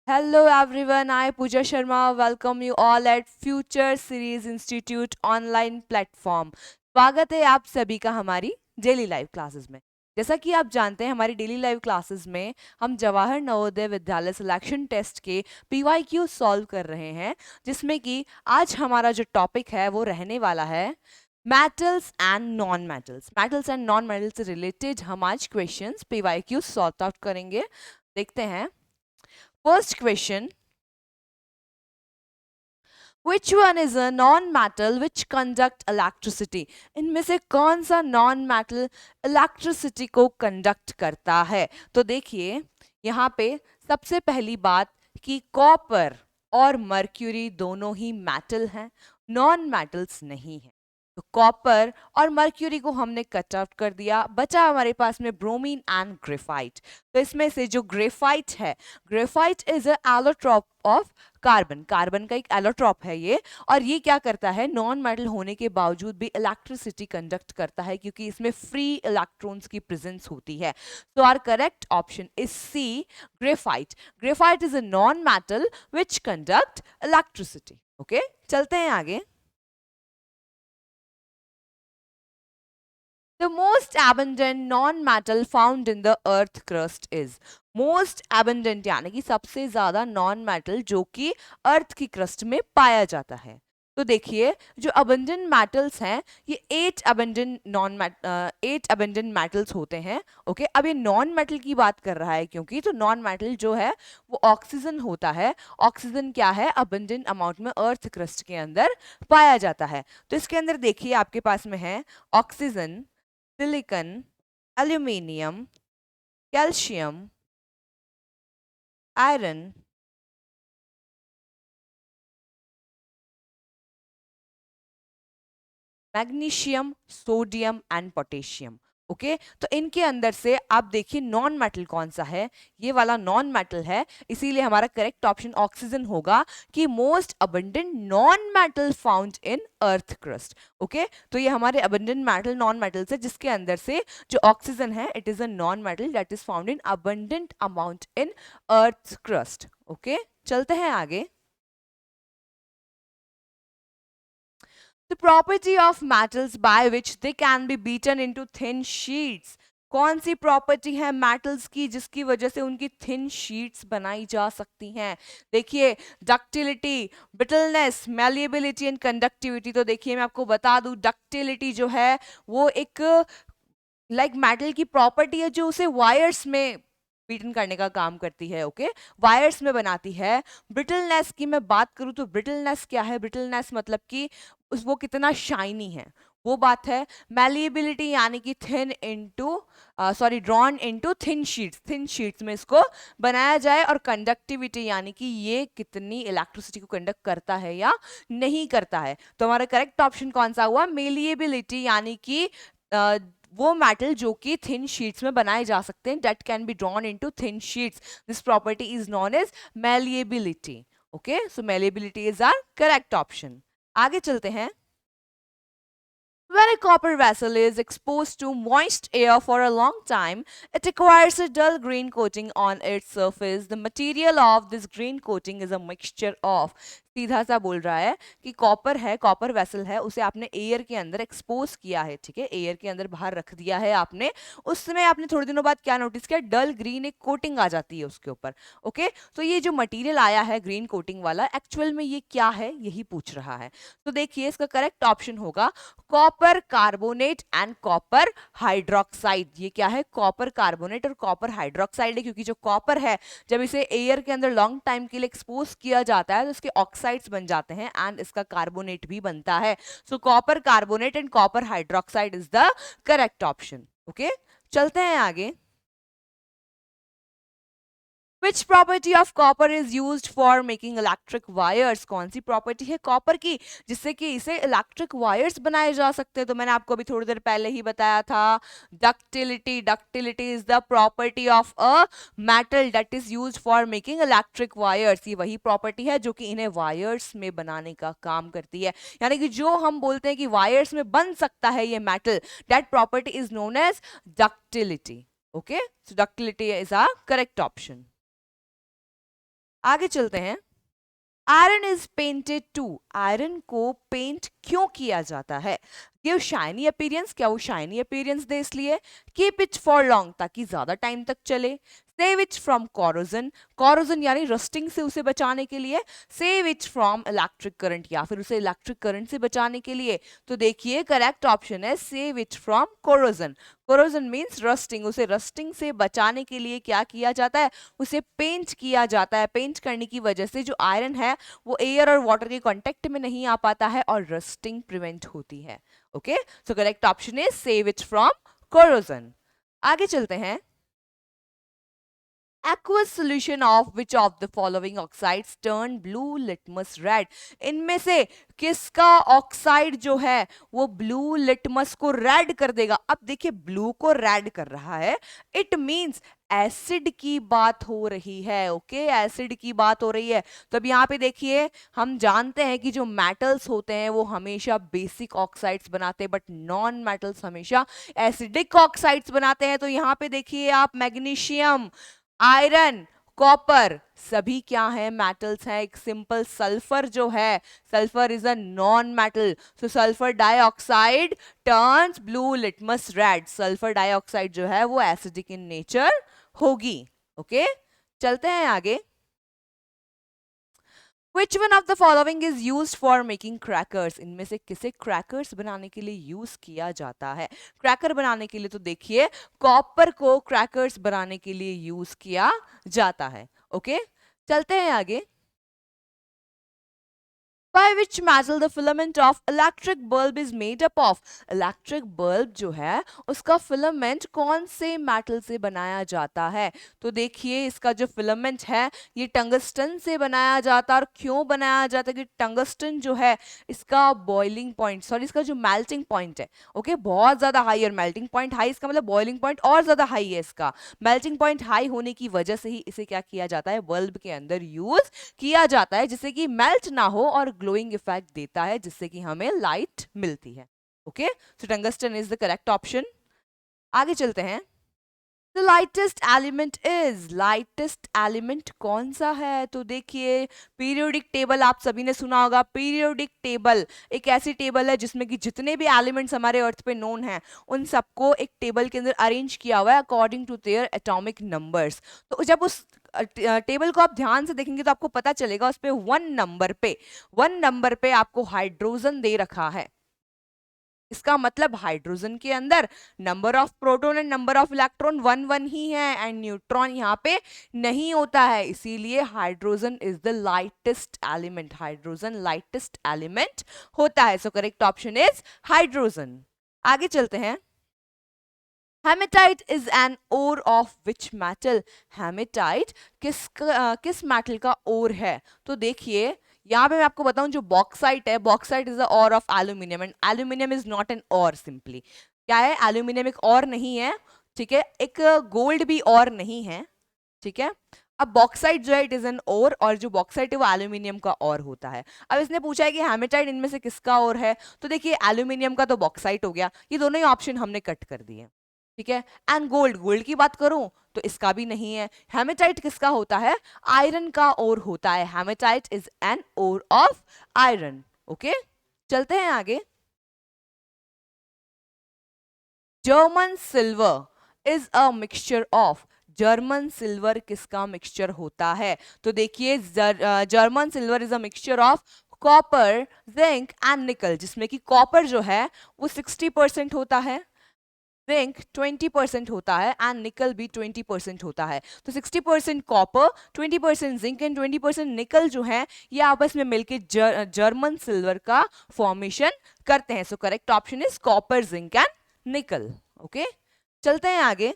Hello everyone, I Pooja Sharma welcome you all at Future Series Institute online platform। स्वागत है आप सभी का हमारी डेली लाइव क्लासेस में। जैसा कि आप जानते हैं हमारी डेली लाइव क्लासेस में हम जवाहर नवोदय विद्यालय सिलेक्शन टेस्ट के पीवाईक्यू सॉल्व कर रहे हैं, जिसमें कि आज हमारा जो टॉपिक है वो रहने वाला है metals and non metals. Metals and non metals से रिलेटेड हम आज क्वेश्चंस पीवाईक्यू सॉल्व आउट करेंगे। देखते हैं first question. Which one is a non-metal which conduct electricity? इनमें से कौन सा non-metal electricity को conduct करता है? तो देखिए यहाँ पे सबसे पहली बात कि कॉपर और मर्क्यूरी दोनों ही मेटल हैं, नॉन मेटल्स नहीं है। तो कॉपर और मर्क्यूरी को हमने कट आउट कर दिया, बचा हमारे पास में ब्रोमीन एंड ग्रेफाइट। तो इसमें से जो ग्रेफाइट है, graphite is a allotrope of carbon, carbon का एक एलोट्रॉप है ये, और ये क्या करता है, नॉन मेटल होने के बावजूद भी इलेक्ट्रिसिटी कंडक्ट करता है क्योंकि इसमें फ्री इलेक्ट्रॉन्स की प्रेजेंस होती है। तो our correct option is C, graphite. Graphite is a non metal which conduct electricity. Okay, चलते हैं आगे। The most abundant non-metal found in the earth crust is, most abundant यानी कि सबसे ज्यादा नॉन मेटल जो कि अर्थ की क्रस्ट में पाया जाता है। तो देखिए जो अबंडेंट मेटल्स हैं ये 8 अबंडेंट मेटल्स होते हैं। ओके, अब ये नॉन मेटल की बात कर रहा है क्योंकि तो नॉन मेटल जो है वो ऑक्सीजन होता है। ऑक्सीजन क्या है, अबंडेंट अमाउंट में अर्थ क्रस्ट के अंदर पाया जाता है। तो इसके अंदर देखिए आपके पास में है oxygen, silicon, aluminium, calcium, iron, magnesium, sodium and potassium. Okay, तो इनके अंदर से आप देखिए नॉन मेटल कौन सा है, ये वाला नॉन मेटल है, इसीलिए हमारा करेक्ट ऑप्शन ऑक्सीजन होगा कि most abundant non metal found in earth crust. Okay, तो ये हमारे अबंडेंट मेटल नॉन मेटल्स है जिसके अंदर से जो ऑक्सीजन है it is a non metal that is found in abundant amount in earth crust. Okay, चलते हैं आगे। The property of metals by which they can be beaten into thin sheets. कौन सी प्रॉपर्टी है मेटल्स की जिसकी वजह से उनकी थिन शीट्स बनाई जा सकती हैं? देखिए ductility, brittleness, malleability and conductivity. तो देखिए मैं आपको बता दूं डक्टिलिटी जो है वो एक मेटल की प्रॉपर्टी है जो उसे वायर्स में बीटन करने का काम करती है। ओके, वायर्स में बनाती है। ब्रिटलनेस की मैं बात करूं तो ब्रिटलनेस क्या है, ब्रिटलनेस मतलब कि वो कितना शाइनी है, वो बात है। मैलिएबिलिटी यानी कि thin into drawn into thin sheets, thin sheets में इसको बनाया जाए। और कंडक्टिविटी यानी कि ये कितनी इलेक्ट्रिसिटी को कंडक्ट करता है या नहीं करता है। तो हमारा करेक्ट ऑप्शन कौन सा हुआ, मेलिएबिलिटी, यानी कि वो मेटल जो कि थिन शीट्स में बनाए जा सकते हैं, that can be drawn into thin sheets, this property is known as malleability. Okay, so malleability is our correct option. आगे चलते हैं। When a copper vessel is exposed to moist air for a long time, it acquires a dull green coating on its surface. The material of this green coating is a mixture of, सीधा सा बोल रहा है कि copper है, copper vessel है, उसे आपने एयर के अंदर एक्सपोज किया है, ठीक है, एयर के अंदर बाहर रख दिया है आपने। उसमें आपने थोड़े दिनों बाद क्या नोटिस किया, डल ग्रीन एक कोटिंग आ जाती है उसके ऊपर। ओके, तो ये जो मटेरियल आया है ग्रीन कोटिंग वाला, एक्चुअल में ये क्या है यही पूछ रहा है। तो देखिए इसका करेक्ट ऑप्शन होगा copper carbonate and copper hydroxide. ये क्या है, कॉपर कार्बोनेट और कॉपर हाइड्रोक्साइड है, क्योंकि जो कॉपर है जब इसे एयर के अंदर लॉन्ग टाइम के लिए एक्सपोज किया जाता है तो इसके ऑक्साइड्स बन जाते हैं एंड इसका कार्बोनेट भी बनता है। सो copper carbonate and copper hydroxide is the correct option. Okay, चलते हैं आगे। Which property of copper is used for making electric wires? कौन सी प्रॉपर्टी है कॉपर की जिससे कि इसे इलेक्ट्रिक वायर्स बनाए जा सकते हैं? तो मैंने आपको अभी थोड़ी देर पहले ही बताया था, ductility. Ductility is the property of a metal that is used for making electric wires. ये वही प्रॉपर्टी है जो कि इन्हें वायर्स में बनाने का काम करती है, यानी कि जो हम बोलते हैं कि वायर्स में बन सकता है ये metal, that property is known as ductility. Okay, so ductility is a correct option. आगे चलते हैं। Iron is painted to, iron को पेंट क्यों किया जाता है? गिव शाइनी अपीयरेंस, क्या वो शाइनी अपीयरेंस दे इसलिए। कीप इट फॉर लॉन्ग, ताकि ज्यादा टाइम तक चले। Save it from corrosion, corrosion यानी रस्टिंग से उसे बचाने के लिए। Save it from electric current, या फिर उसे इलेक्ट्रिक करंट से बचाने के लिए। तो देखिए करेक्ट ऑप्शन है save it from corrosion. Corrosion means rusting, उसे रस्टिंग से बचाने के लिए क्या किया जाता है, उसे पेंट किया जाता है। पेंट करने की वजह से जो आयरन है वो एयर और वाटर के कांटेक्ट में नहीं आ पाता है और रस्टिंग प्रिवेंट होती है। Okay, so correct option is save it from corrosion. आगे चलते हैं। aqueous solution of which of the following oxides turn blue litmus red, इनमें से किसका ऑक्साइड जो है वो ब्लू लिटमस को रेड कर देगा? अब देखिए ब्लू को रेड कर रहा है, इट मींस एसिड की बात हो रही है। ओके, एसिड की बात हो रही है। तो अब यहाँ पे देखिए हम जानते हैं कि जो मेटल्स होते हैं वो हमेशा बेसिक ऑक्साइड्स बनाते हैं, बट नॉन मेटल्स हमेशा एसिडिक ऑक्साइड्स बनाते हैं। तो यहाँ पे देखिए आप मैग्नीशियम, आयरन, कॉपर सभी क्या है, मेटल्स हैं। एक सिंपल सल्फर जो है, sulphur is a non metal, so sulphur dioxide turns blue litmus red. Sulphur dioxide जो है वो एसिडिक इन नेचर होगी। ओके, चलते हैं आगे। Which one of the following is used for making crackers? इनमें से किसे क्रैकर्स बनाने के लिए यूज किया जाता है? क्रैकर बनाने के लिए तो देखिए कॉपर को क्रैकर्स बनाने के लिए यूज किया जाता है। ओके, चलते हैं आगे। By which metal the filament of electric bulb is made up of? Electric bulb जो है उसका filament कौन से metal से बनाया जाता है? तो देखिए इसका जो filament है ये टंगस्टन से बनाया जाता है। और क्यों बनाया जाता है कि टंगस्टन जो है इसका boiling point, सॉरी इसका जो melting point है, ओके बहुत ज्यादा हाई, और melting point हाई इसका मतलब boiling point और ज्यादा हाई है। इसका melting point हाई होने की वजह से ही इसे क्या किया जाता है, बल्ब के अंदर यूज किया जाता है, जिससे कि मेल्ट ना हो और ग्लोइंग इफेक्ट देता है, जिससे कि हमें लाइट मिलती है। Okay, so tungsten is the correct option. आगे चलते हैं। The lightest element is, lightest element कौन सा है? तो देखिए पीरियोडिक टेबल आप सभी ने सुना होगा। पीरियोडिक टेबल एक ऐसी टेबल है जिसमें कि जितने भी एलिमेंट्स हमारे अर्थ पे नोन हैं उन सबको एक टेबल के अंदर अरेंज किया हुआ है according to their atomic numbers. तो जब उस टेबल को आप ध्यान से देखेंगे तो आपको पता चलेगा उस पे वन नंबर पे आपको हाइड्रोजन दे रखा है। इसका मतलब हाइड्रोजन के अंदर number of proton and number of electron one one ही है, एंड न्यूट्रॉन यहाँ पे नहीं होता है, इसीलिए hydrogen is the lightest element. Hydrogen lightest element होता है, so correct option is hydrogen. आगे चलते हैं। Hematite is an ore of which metal? Hematite किस मेटल का ओर है? तो देखिए यहाँ पे मैं आपको बताऊं जो बॉक्साइट है, bauxite is the ore of aluminium, and aluminium is not an ore. Simply क्या है, एल्यूमिनियम एक और नहीं है, ठीक है, एक गोल्ड भी और नहीं है, ठीक है। अब बॉक्साइट जो है इट इज एन ओर, और जो बॉक्साइट है वो एल्यूमिनियम का ओर होता है। अब इसने पूछा है कि हेमेटाइट इनमें से किसका ओर है, तो देखिए एल्यूमिनियम का तो बॉक्साइट हो गया, ये दोनों ही ऑप्शन हमने कट कर दिए, ठीक है। एंड गोल्ड की बात करूं तो इसका भी नहीं है। हेमेटाइट किसका होता है, आयरन का ओर होता है। Hematite is an ore of iron. Okay, चलते हैं आगे। German silver is a mixture of, German silver किसका मिक्सचर होता है? तो देखिए German silver is a mixture of copper, zinc and nickel, जिसमें कि कॉपर जो है वो 60% होता है, जिंक 20% होता है, एंड निकल भी 20% होता है। तो 60% कॉपर, 20% जिंक एंड 20% निकल जो है ये आपस में मिलकर जर्मन सिल्वर का फॉर्मेशन करते हैं। So correct option is copper, zinc and निकल। ओके, चलते हैं आगे।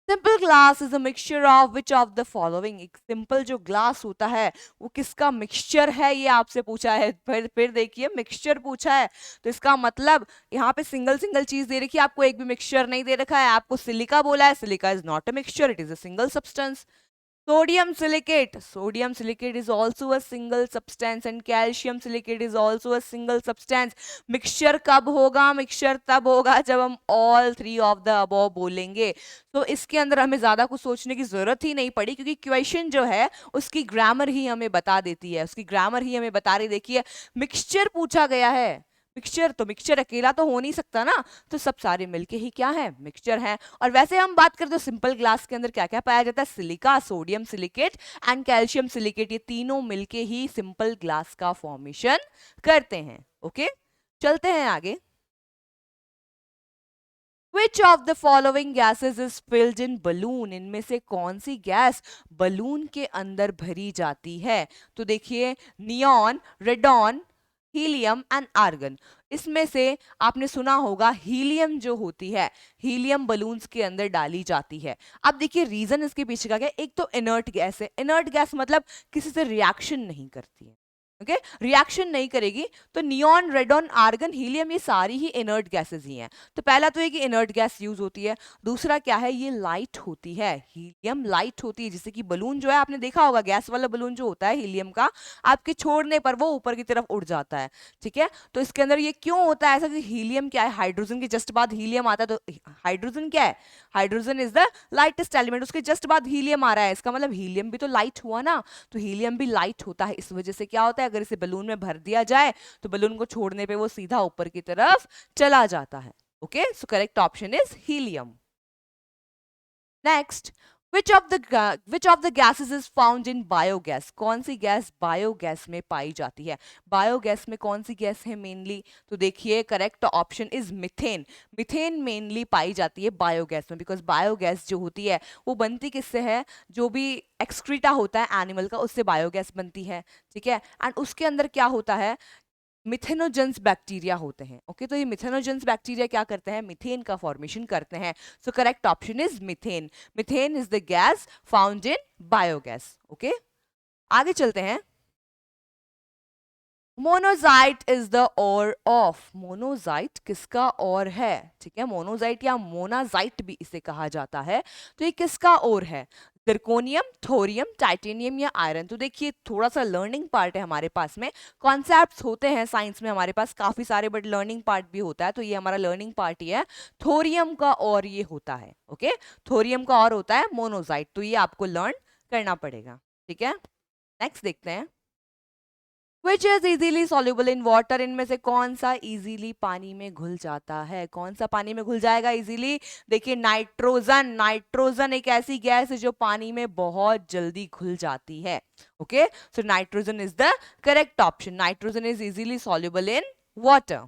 Simple glass is a mixture of which of the following? एक सिंपल जो ग्लास होता है वो किसका मिक्सचर है, ये आपसे पूछा है। फिर देखिए मिक्सचर पूछा है तो इसका मतलब यहाँ पे सिंगल सिंगल चीज दे रखी है, आपको एक भी मिक्सचर नहीं दे रखा है। आपको सिलिका बोला है, silica is not a mixture, it is a single substance. Sodium silicate is also a single substance and calcium silicate is also a single substance. Mixture कब होगा? मिक्सचर तब होगा जब हम all three of the above बोलेंगे. तो इसके अंदर हमें ज्यादा कुछ सोचने की जरूरत ही नहीं पड़ी, क्योंकि क्वेश्चन जो है उसकी ग्रामर ही हमें बता देती है, उसकी ग्रामर ही हमें बता रही. देखिए मिक्सचर पूछा गया है, मिक्सचर तो मिक्सचर अकेला तो हो नहीं सकता ना, तो सब सारे मिलके ही क्या है? मिक्सचर है. और वैसे हम बात करें तो सिंपल ग्लास के अंदर क्या क्या पाया जाता है? Silica, sodium silicate and calcium silicate, ये तीनों मिलके ही सिंपल ग्लास का फॉर्मेशन करते हैं. ओके, चलते हैं आगे. Which of the following gases is filled in balloon? इनमें से कौन सी गैस बलून के अंदर भरी जाती है? तो देखिए neon, radon, helium and argon. इसमें से आपने सुना होगा हीलियम जो होती है, हीलियम बलून्स के अंदर डाली जाती है. अब देखिए रीजन इसके पीछे का क्या है? एक तो इनर्ट गैस है. इनर्ट गैस मतलब किसी से रिएक्शन नहीं करती है. ओके, रिएक्शन नहीं करेगी. तो नियॉन, रेडॉन, आर्गन, हीलियम ये सारी ही इनर्ट गैसेस ही हैं. तो पहला तो ये कि इनर्ट गैस यूज होती है. दूसरा क्या है? ये लाइट होती है. हीलियम लाइट होती है, जिससे कि बलून जो है, आपने देखा होगा गैस वाला बलून जो होता है हीलियम का, आपके छोड़ने पर वो ऊपर की तरफ उड़ जाता है. ठीक है, तो इसके अंदर ये क्यों होता है ऐसा? कि हीलियम क्या है? हाइड्रोजन के जस्ट बाद हीलियम आता है. तो हाइड्रोजन क्या है? Hydrogen is the lightest element. उसके जस्ट बाद हीलियम आ रहा है, इसका मतलब हीलियम भी तो लाइट हुआ ना. तो हीलियम भी लाइट होता है. इस वजह से क्या होता है? अगर इसे बलून में भर दिया जाए तो बलून को छोड़ने पे वो सीधा ऊपर की तरफ चला जाता है. Okay, so correct option is helium. Next, which of the gases is found in biogas? कौन सी गैस बायोगैस में पाई जाती है? बायोगैस में कौन सी गैस है मेनली? तो देखिए correct option is methane. Methane mainly पाई जाती है बायोगैस में, बिकॉज बायोगैस जो होती है वो बनती किससे है? जो भी एक्सक्रीटा होता है एनिमल का, उससे बायोगैस बनती है. ठीक है, एंड उसके अंदर क्या होता है? मिथेनोजेंस बैक्टीरिया होते हैं. ओके, तो ये मिथेनोजेंस बैक्टीरिया क्या करते हैं? मीथेन का फॉर्मेशन करते हैं. So correct option is methane. Methane is the gas found in biogas. Okay, आगे चलते हैं. Monazite is the ore of. Monazite किसका ओर है? ठीक है, मोनोजाइट या मोनाजाइट भी इसे कहा जाता है. तो ये किसका ओर है? जिरकोनियम, थोरियम, टाइटेनियम या आयरन. तो देखिए थोड़ा सा लर्निंग पार्ट है हमारे पास में. कॉन्सेप्ट्स होते हैं साइंस में हमारे पास काफी सारे, बट लर्निंग पार्ट भी होता है. तो ये हमारा लर्निंग पार्ट ही है. थोरियम का और ये होता है. ओके, थोरियम का और होता है मोनोजाइट. तो ये आपको लर्न करना पड़ेगा. ठीक है, नेक्स्ट देखते हैं. Which is easily soluble in water? इनमें से कौन सा इजीली पानी में घुल जाता है? कौन सा पानी में घुल जाएगा इजीली? देखिए नाइट्रोजन. नाइट्रोजन एक ऐसी गैस है जो पानी में बहुत जल्दी घुल जाती है. Okay, so nitrogen is the correct option. Nitrogen is easily soluble in water.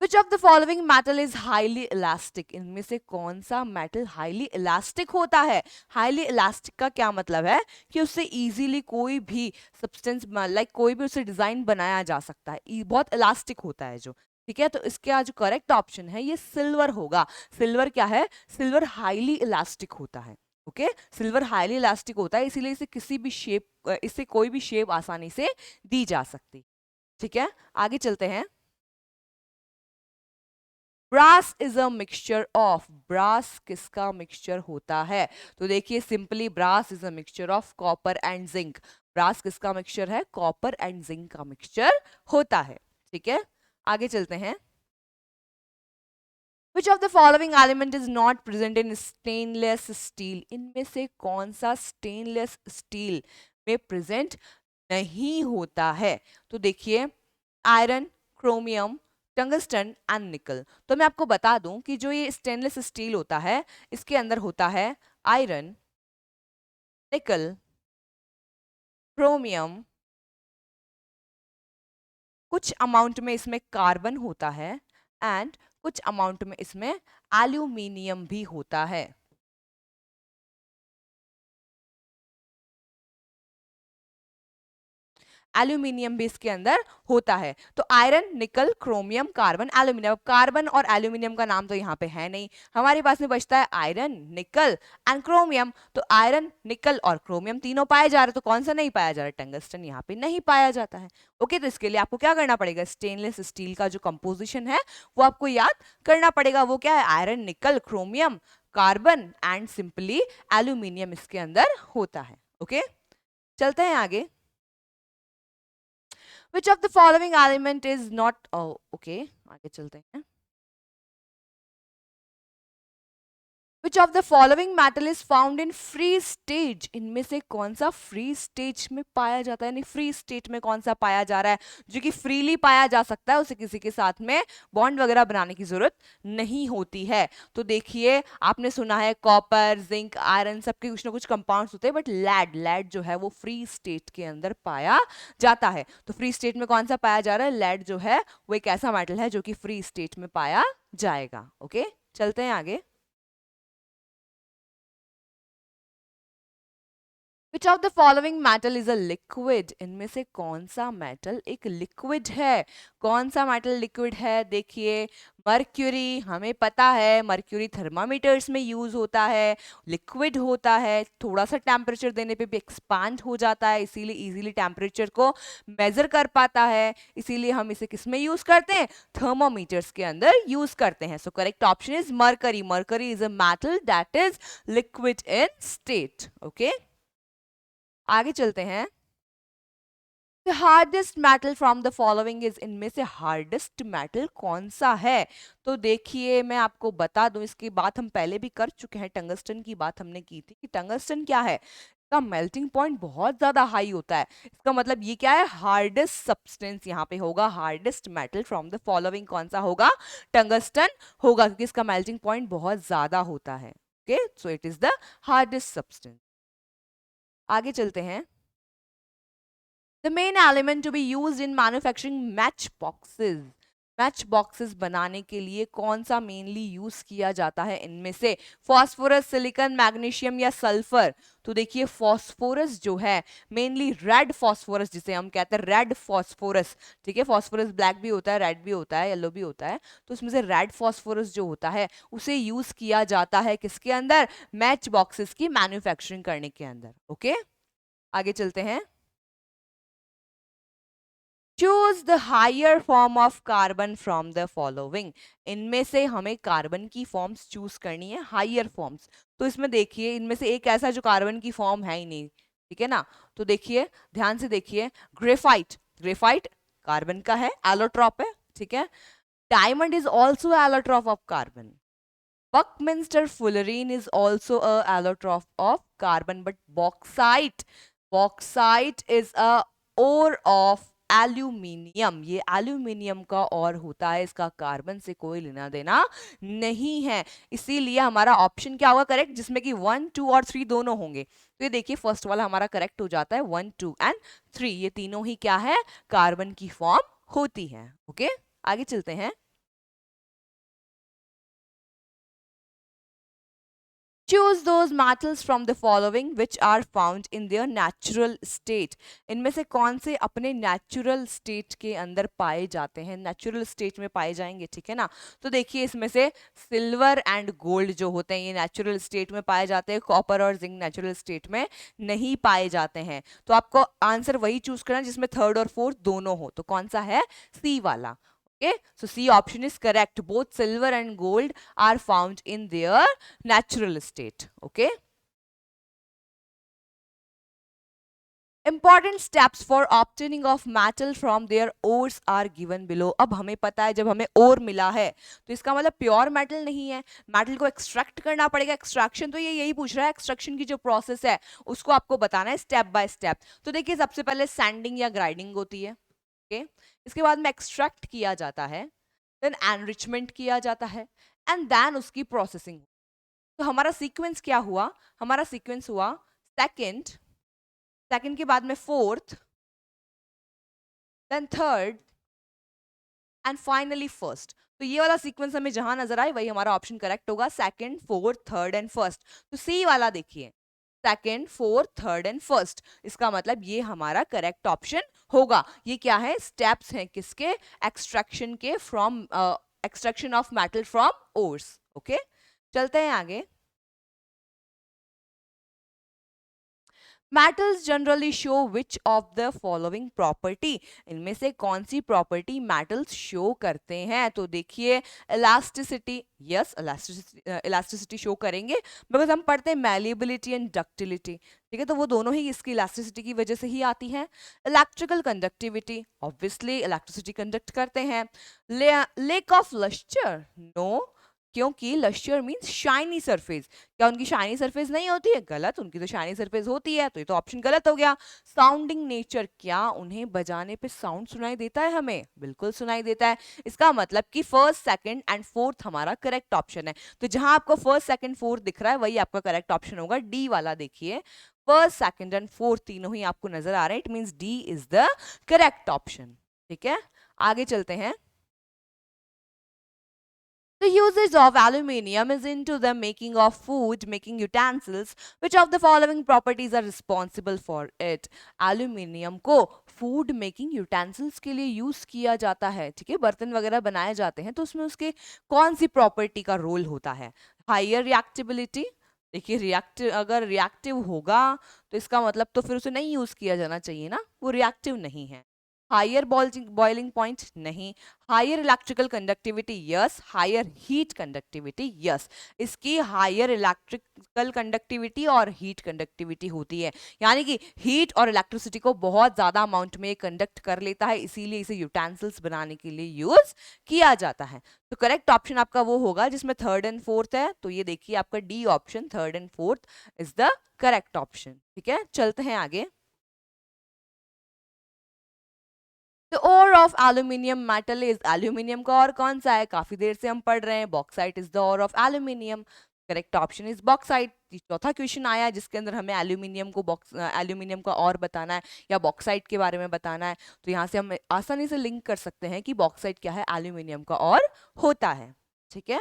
Which of the following metal is highly elastic? इनमें से कौन सा मेटल हाईली इलास्टिक होता है? हाईली इलास्टिक का क्या मतलब है? कि उससे इजीली कोई भी सब्सटेंस लाइक कोई भी उससे डिजाइन बनाया जा सकता है. बहुत इलास्टिक होता है जो. ठीक है, तो इसके आज जो करेक्ट ऑप्शन है ये सिल्वर होगा. सिल्वर क्या है? सिल्वर हाईली इलास्टिक होता है. ओके, सिल्वर हाईली इलास्टिक होता है, इसीलिए इसे किसी भी शेप, इससे कोई भी शेप आसानी से दी जा सकती. ठीक है, आगे चलते हैं. Brass is a mixture of. Brass किसका मिक्सचर होता है? तो देखिए simply brass is a mixture of copper and zinc. Brass किसका मिक्सचर है? कॉपर एंड जिंक का मिक्सचर होता है. ठीक है, आगे चलते हैं. Which of the following element is not present in stainless steel? इनमें से कौन सा स्टेनलेस स्टील में प्रेजेंट नहीं होता है? तो देखिए आयरन, क्रोमियम, टंगस्टन एंड निकल. तो मैं आपको बता दूं कि जो ये स्टेनलेस स्टील होता है इसके अंदर होता है आयरन, निकल, क्रोमियम, कुछ अमाउंट में इसमें कार्बन होता है एंड कुछ अमाउंट में इसमें एल्यूमिनियम भी होता है. एल्यूमिनियम भी इसके अंदर होता है. तो आयरन, निकल, क्रोमियम, कार्बन, एल्यूमिनियम. कार्बन और एल्यूमिनियम का नाम तो यहाँ पे है नहीं. हमारे पास में बचता है आयरन, निकल एंड क्रोमियम. तो आयरन, निकल और क्रोमियम तीनों पाए जा रहे. तो कौन सा नहीं पाया जा रहा? टंगस्टन यहाँ पे नहीं पाया जाता है. ओके, तो इसके लिए आपको क्या करना पड़ेगा? स्टेनलेस स्टील का जो कंपोजिशन है वो आपको याद करना पड़ेगा. वो क्या है? आयरन, निकल, chromium, carbon and simply aluminium इसके अंदर होता है। ओके, चलते हैं आगे। Which of the following element is not, okay आगे चलते हैं। Which of the following metal is found in free stage? इनमें से कौन सा free stage में पाया जाता है, यानी free state में कौन सा पाया जा रहा है जो कि freely पाया जा सकता है, उसे किसी के साथ में बॉन्ड वगैरह बनाने की जरूरत नहीं होती है। तो देखिए आपने सुना है कॉपर, जिंक, आयरन सबके कुछ ना कुछ कंपाउंड्स होते हैं, बट लेड जो है वो फ्री स्टेट के अंदर पाया जाता है। तो फ्री स्टेट में कौन सा पाया जा रहा है? लेड जो है वो एक ऐसा मेटल है जो कि फ्री स्टेट में पाया जाएगा। ओके, चलते हैं आगे। Which of the following metal is a liquid? इनमें से कौन सा मेटल एक लिक्विड है? कौन सा मेटल लिक्विड है? देखिए मर्क्यूरी, हमें पता है मर्क्यूरी थर्मामीटर्स में यूज होता है, लिक्विड होता है, थोड़ा सा टेम्परेचर देने पे भी एक्सपांड हो जाता है, इसीलिए इजीली टेम्परेचर को मेजर कर पाता है, इसीलिए हम इसे किस में यूज करते हैं? थर्मोमीटर्स के अंदर यूज करते हैं। So correct option is mercury. Mercury is a metal that is liquid in state. Okay, आगे चलते हैं। The hardest metal from the following is, इनमें से हार्डेस्ट मेटल कौन सा है? तो देखिए मैं आपको बता दूं, इसकी बात हम पहले भी कर चुके हैं, टंगस्टन की बात हमने की थी कि टंगस्टन क्या है, इसका मेल्टिंग पॉइंट बहुत ज्यादा हाई होता है। इसका मतलब ये क्या है? हार्डेस्ट सब्सटेंस यहाँ पे होगा, hardest metal from the following कौन सा होगा? टंगस्टन होगा, क्योंकि इसका मेल्टिंग पॉइंट बहुत ज्यादा होता है। Okay, so it is the hardest substance. आगे चलते हैं। The main element to be used in manufacturing matchboxes. Match boxes बनाने के लिए कौन सा मेनली यूज किया जाता है? इनमें से फास्फोरस, सिलिकॉन, मैग्नीशियम या सल्फर? तो देखिए फास्फोरस जो है मेनली रेड फास्फोरस, जिसे हम कहते हैं रेड फास्फोरस, ठीक है, फास्फोरस ब्लैक भी होता है, रेड भी होता है, येलो भी होता है, तो उसमें से रेड फास्फोरस जो होता है उसे यूज किया जाता है किसके अंदर? मैच बॉक्सेस की मैन्युफैक्चरिंग करने के अंदर। ओके, आगे चलते हैं। Choose the higher form of carbon from the following. इनमें से हमें कार्बन की फॉर्म्स चूज करनी है, हायर फॉर्म्स। तो इसमें देखिए इनमें से एक ऐसा जो कार्बन की फॉर्म है ही नहीं, ठीक है ना। तो देखिए ध्यान से देखिए, ग्रेफाइट, ग्रेफाइट कार्बन का है, एलोट्रॉप है, ठीक है। Diamond is also allotrope of carbon. Buckminster fullerene is also a allotrope of carbon, but bauxite is a ore of aluminium. ये एल्यूमिनियम का और होता है, इसका कार्बन से कोई लेना देना नहीं है। इसीलिए हमारा ऑप्शन क्या होगा करेक्ट, जिसमें कि 1, 2 और 3 दोनों होंगे। तो ये देखिए फर्स्ट वाला हमारा करेक्ट हो जाता है, 1, 2 एंड 3 ये तीनों ही क्या है? कार्बन की फॉर्म होती है। ओके, आगे चलते हैं। Choose those metals from the following which are found in their natural state. इनमें से कौन से अपने नेचुरल स्टेट के अंदर पाए जाते हैं, नेचुरल स्टेट में पाए जाएंगे, ठीक है ना। तो देखिए इसमें से सिल्वर एंड गोल्ड जो होते हैं ये नेचुरल स्टेट में पाए जाते हैं, कॉपर और जिंक नेचुरल स्टेट में नहीं पाए जाते हैं। तो आपको आंसर वही चूज करना जिसमें थर्ड और फोर्थ दोनों हो। तो कौन सा है? सी वाला। Okay, so C option is correct. Both silver and gold are found in their natural state. Okay. Important steps for obtaining of metal from their ores are given below. अब हमें पता है जब हमें ore मिला है तो इसका मतलब प्योर मेटल नहीं है, मेटल को एक्सट्रैक्ट करना पड़ेगा। एक्सट्रैक्शन तो ये यही पूछ रहा है, एक्सट्रैक्शन की जो प्रोसेस है उसको आपको बताना है स्टेप बाय स्टेप। तो देखिए सबसे पहले सैंडिंग या ग्राइंडिंग होती है, ओके। इसके बाद में एक्सट्रैक्ट किया जाता है, देन एनरिचमेंट किया जाता है एंड देन उसकी प्रोसेसिंग। तो हमारा सीक्वेंस क्या हुआ? हमारा सीक्वेंस हुआ सेकंड, सेकंड के बाद में fourth, then third and finally first. तो ये वाला सीक्वेंस हमें जहां नजर आए वही हमारा ऑप्शन करेक्ट होगा, second, fourth, third and first. तो सी वाला देखिए, second, fourth, third and first, इसका मतलब ये हमारा करेक्ट ऑप्शन होगा। ये क्या है? स्टेप्स हैं किसके? एक्सट्रैक्शन के, from extraction of metal from ores. Okay, चलते हैं आगे। Metals generally show which of the following property, इनमें से कौन सी प्रॉपर्टी मेटल्स शो करते हैं? तो देखिए इलास्टिसिटी, यस इलास्टिसिटी शो करेंगे बिकॉज हम पढ़ते हैं मैलिएबिलिटी एंड डक्टिलिटी, ठीक है, तो वो दोनों ही इसकी इलास्टिसिटी की वजह से ही आती हैं। Electrical conductivity, obviously electricity conduct करते हैं। लेक ऑफ लस्टर, नो, क्योंकि लश्यर मीन्स शाइनी सरफेस, क्या उनकी शाइनी सरफेस नहीं होती है? गलत, उनकी तो शाइनी सरफेस होती है, तो ये तो ऑप्शन गलत हो गया। साउंडिंग नेचर, क्या उन्हें बजाने पे साउंड सुनाई देता है? हमें बिल्कुल सुनाई देता है। इसका मतलब कि फर्स्ट सेकंड एंड फोर्थ हमारा करेक्ट ऑप्शन है। तो जहां आपको फर्स्ट सेकंड फोर्थ दिख रहा है वही आपका करेक्ट ऑप्शन होगा, डी वाला। देखिए फर्स्ट सेकंड एंड फोर्थ तीनों ही आपको नजर आ रहे हैं, it means D is the correct option. ठीक है, आगे चलते हैं। The usage of aluminium is into the making of food making utensils. Which of the following properties are responsible for it? Aluminium को फूड मेकिंग यूटेंसिल्स के लिए use किया जाता है, ठीक है, बर्तन वगैरह बनाए जाते हैं, तो उसमें उसके कौन सी प्रॉपर्टी का रोल होता है? हायर रिएक्टिबिलिटी, देखिए रिएक्टिव, अगर रिएक्टिव होगा तो इसका मतलब तो फिर उसे नहीं यूज किया जाना चाहिए ना, वो रिएक्टिव नहीं है। हायर बॉइलिंग पॉइंट, नहीं। Higher electrical conductivity, yes. Higher heat conductivity, yes. इसकी हायर इलेक्ट्रिकल कंडक्टिविटी और हीट कंडक्टिविटी होती है, यानी कि हीट और इलेक्ट्रिसिटी को बहुत ज्यादा अमाउंट में कंडक्ट कर लेता है, इसीलिए इसे यूटेंसिल्स बनाने के लिए यूज किया जाता है। तो करेक्ट ऑप्शन आपका वो होगा जिसमें थर्ड एंड फोर्थ है, तो ये देखिए आपका D option, third and fourth is the correct option. ठीक है, चलते हैं आगे। तो ore of aluminium metal is, aluminium का और कौन सा है? काफी देर से हम पढ़ रहे हैं, bauxite is the ore of aluminium. Correct option is bauxite. चौथा क्वेश्चन आया जिसके अंदर हमें एल्यूमिनियम को एल्यूमिनियम का और बताना है या बॉक्साइट के बारे में बताना है, तो यहाँ से हम आसानी से लिंक कर सकते हैं कि बॉक्साइट क्या है, एल्यूमिनियम का और होता है। ठीक है,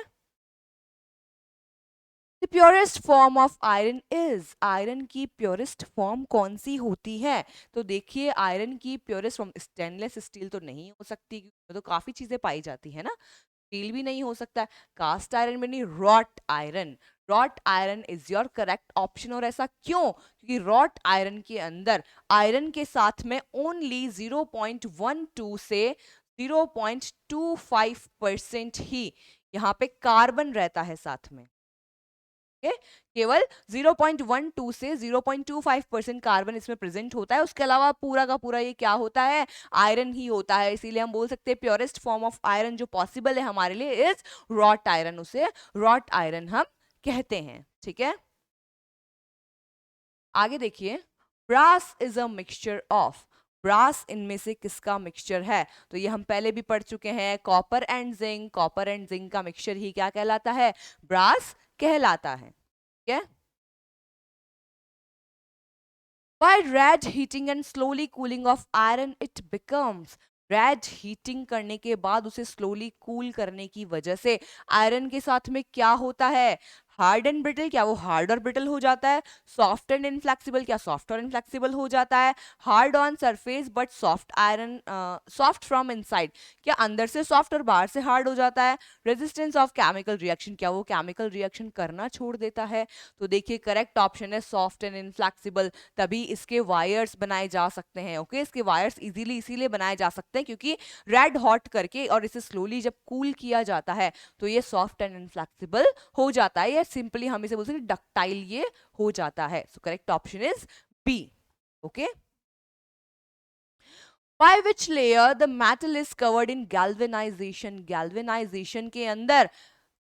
the purest form of iron is, iron की प्योरेस्ट फॉर्म कौन सी होती है? तो देखिए आयरन की प्योरेस्ट फॉर्म, स्टेनलेस स्टील तो नहीं हो सकती क्योंकि तो काफी चीजें पाई जाती है ना, स्टील भी नहीं हो सकता, कास्ट आयरन में नहीं, wrought iron. Wrought iron is your correct option. और ऐसा क्यों? क्योंकि रॉट आयरन के अंदर आयरन के साथ में ओनली 0.12 से 0.25% ही यहाँ पे कार्बन रहता है साथ में, केवल 0.12 से 0.25% कार्बन इसमें प्रेजेंट होता है, उसके अलावा पूरा का पूरा ये क्या होता है? आयरन ही होता है। इसीलिए हम बोल सकते हैं प्योरेस्ट फॉर्म ऑफ आयरन जो पॉसिबल है हमारे लिए इज रॉट आयरन, उसे रॉट आयरन हम कहते हैं। ठीक है, आगे देखिए। Brass is a mixture of, brass इनमें से किसका मिक्सचर है? तो ये हम पहले भी पढ़ चुके हैं, copper and zinc. Copper and zinc का मिक्सचर ही क्या कहलाता है? ब्रास कहलाता है। ठीक है, by red heating and slowly cooling of iron it becomes, red heating करने के बाद उसे स्लोली कूल करने की वजह से आयरन के साथ में क्या होता है? हार्ड एंड ब्रिटल, क्या वो हार्ड और ब्रिटल हो जाता है? सॉफ्ट एंड इनफ्लेक्सिबल, क्या सॉफ्ट और इनफ्लेक्सिबल हो जाता है? Hard on surface but soft iron, soft from inside, क्या अंदर से सॉफ्ट और बाहर से हार्ड हो जाता है? रेजिस्टेंस ऑफ केमिकल रिएक्शन, क्या वो केमिकल रिएक्शन करना छोड़ देता है? तो देखिए करेक्ट ऑप्शन है सॉफ्ट एंड इनफ्लेक्सिबल, तभी इसके वायर्स बनाए जा सकते हैं। ओके, इसके वायर्स इजीली इसीलिए बनाए जा सकते हैं क्योंकि रेड हॉट करके और इसे स्लोली जब कूल किया जाता है तो ये सॉफ्ट एंड इनफ्लेक्सिबल हो जाता है, या सिंपली हम इसे बोल सकते हैं डक्टाइल ये हो जाता है। So correct option is B. Okay, by which layer the metal is covered in galvanization, galvanization के अंदर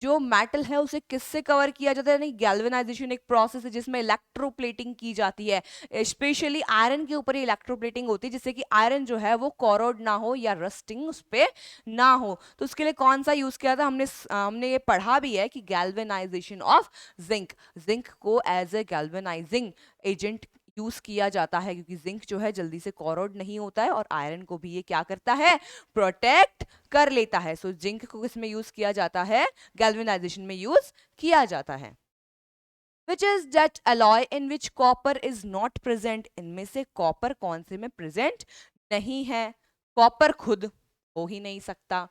जो मेटल है उसे किससे कवर किया जाता है? नहीं, गैल्वेनाइजेशन एक प्रोसेस है जिसमें इलेक्ट्रोप्लेटिंग की जाती है, स्पेशली आयरन के ऊपर इलेक्ट्रोप्लेटिंग होती है जिससे कि आयरन जो है वो कोरोड ना हो या रस्टिंग उस पर ना हो। तो उसके लिए कौन सा यूज किया था? हमने ये पढ़ा भी है कि गैल्वेनाइजेशन ऑफ जिंक, जिंक को as a galvanizing agent use किया जाता है क्योंकि जिंक जो है जल्दी से कोरोड नहीं होता है और आयरन को भी ये क्या करता है? प्रोटेक्ट कर लेता है। सो जिंक को किसमें यूज किया जाता है? गैल्वेनाइजेशन में यूज किया जाता है। Which is that alloy in which copper is not present, इनमें से कॉपर कौन से में प्रेजेंट नहीं है? कॉपर खुद हो ही नहीं सकता,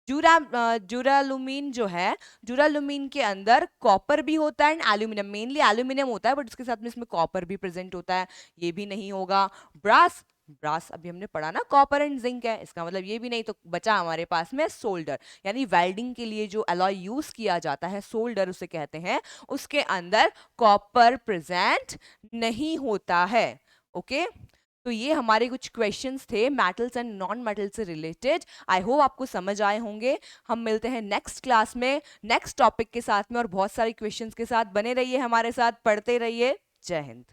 ड्यूरालुमीन जो है, ड्यूरालुमीन के अंदर कॉपर भी होता है एंड एल्यूमिनियम, मेनली एल्यूमिनियम होता है बट उसके साथ में इसमें कॉपर भी प्रेजेंट होता है, ये भी नहीं होगा। ब्रास, ब्रास अभी हमने पढ़ा ना कॉपर एंड जिंक है, इसका मतलब ये भी नहीं। तो बचा हमारे पास में सोल्डर, यानी वेल्डिंग के लिए जो अलॉय यूज किया जाता है सोल्डर उसे कहते हैं, उसके अंदर कॉपर प्रेजेंट नहीं होता है। ओके, तो ये हमारे कुछ क्वेश्चंस थे मेटल्स एंड नॉन मेटल से रिलेटेड। आई होप आपको समझ आए होंगे। हम मिलते हैं नेक्स्ट क्लास में नेक्स्ट टॉपिक के साथ में और बहुत सारे क्वेश्चंस के साथ। बने रहिए हमारे साथ, पढ़ते रहिए। जय हिंद।